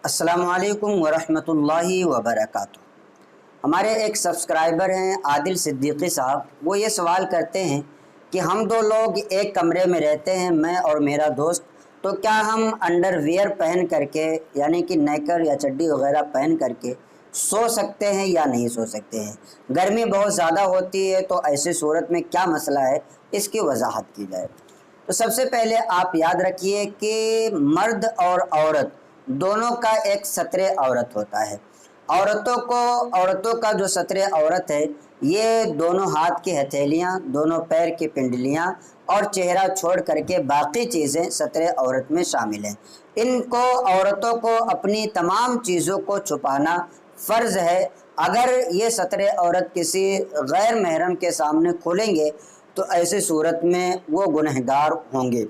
अस्सलाम वालेकुम वरहमतुल्लाहि वबरकातुहू। हमारे एक सब्सक्राइबर हैं आदिल सिद्दीकी साहब। वो ये सवाल करते हैं कि हम दो लोग एक कमरे में रहते हैं, मैं और मेरा दोस्त, तो क्या हम अंडरवियर पहन करके यानी कि नेकर या चड्डी वगैरह पहन करके सो सकते हैं या नहीं सो सकते हैं। गर्मी बहुत ज़्यादा होती है, तो ऐसी सूरत में क्या मसला है, इसकी वजाहत की जाए। तो सबसे पहले आप याद रखिए कि मर्द और औरत दोनों का एक सतरे औरत होता है। औरतों का जो सतरे औरत है, ये दोनों हाथ की हथेलियाँ, दोनों पैर की पिंडलियाँ और चेहरा छोड़ करके बाकी चीज़ें सतरे औरत में शामिल हैं। इनको औरतों को अपनी तमाम चीज़ों को छुपाना फ़र्ज़ है। अगर ये सतरे औरत किसी गैर महरम के सामने खोलेंगे तो ऐसी सूरत में वो गुनहगार होंगे।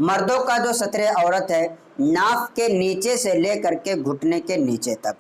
मर्दों का जो सतरे औरत है, नाफ के नीचे से लेकर के घुटने के नीचे तक।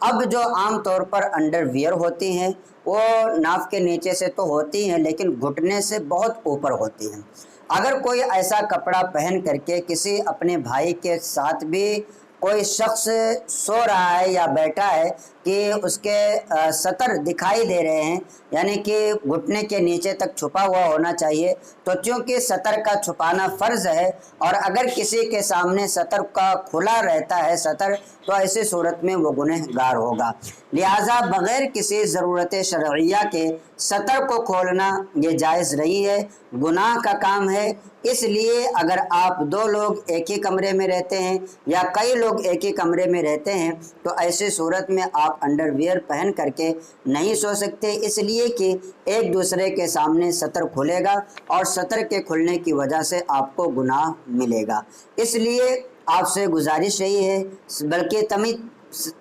अब जो आम तौर पर अंडरवियर होती हैं वो नाफ के नीचे से तो होती हैं, लेकिन घुटने से बहुत ऊपर होती हैं। अगर कोई ऐसा कपड़ा पहन करके किसी अपने भाई के साथ भी कोई शख्स सो रहा है या बैठा है कि उसके सतर दिखाई दे रहे हैं, यानी कि घुटने के नीचे तक छुपा हुआ होना चाहिए, तो चूंकि सतर का छुपाना फ़र्ज़ है और अगर किसी के सामने सतर का खुला रहता है सतर, तो ऐसी सूरत में वो गुनहगार होगा। लिहाजा बग़ैर किसी ज़रूरत शरइया के सतर को खोलना ये जायज़ नहीं है, गुनाह का काम है। इसलिए अगर आप दो लोग एक ही कमरे में रहते हैं या कई लोग एक ही कमरे में रहते हैं, तो ऐसी सूरत में आप अंडरवियर पहन करके नहीं सो सकते, इसलिए कि एक दूसरे के सामने सतर खुलेगा और सतर के खुलने की वजह से आपको गुनाह मिलेगा। इसलिए आपसे गुजारिश यही है, बल्कि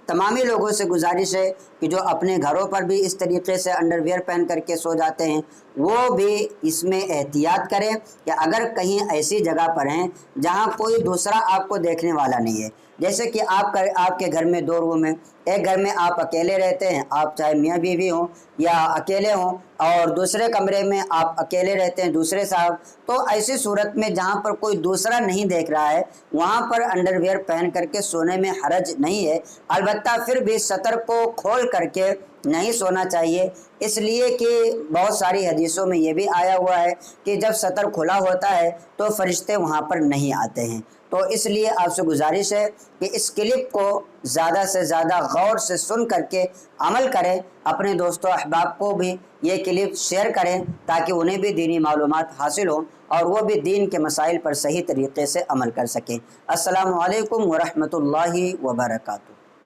तमामी लोगों से गुजारिश है कि जो अपने घरों पर भी इस तरीके से अंडरवियर पहन करके सो जाते हैं, वो भी इसमें एहतियात करें कि अगर कहीं ऐसी जगह पर हैं जहां कोई दूसरा आपको देखने वाला नहीं है। जैसे कि आपके घर में दो रूम हैं, एक घर में आप अकेले रहते हैं, आप चाहे मियाँ बीवी हों या अकेले हों, और दूसरे कमरे में आप अकेले रहते हैं दूसरे साहब, तो ऐसी सूरत में जहाँ पर कोई दूसरा नहीं देख रहा है वहाँ पर अंडरवियर पहन करके सोने में हरज नहीं है। अलबत्ता फिर भी सतर को खोल करके नहीं सोना चाहिए, इसलिए कि बहुत सारी हदीसों में ये भी आया हुआ है कि जब सतर खुला होता है तो फरिश्ते वहाँ पर नहीं आते हैं। तो इसलिए आपसे गुजारिश है कि इस क्लिप को ज़्यादा से ज़्यादा गौर से सुन करके अमल करें, अपने दोस्तों अहबाब को भी ये क्लिप शेयर करें ताकि उन्हें भी दीनी मालूमात हासिल हों और वो भी दीन के मसाइल पर सही तरीके से अमल कर सकें। अस्सलामु अलैकुम वरहमतुल्लाहि वबरकातुहू।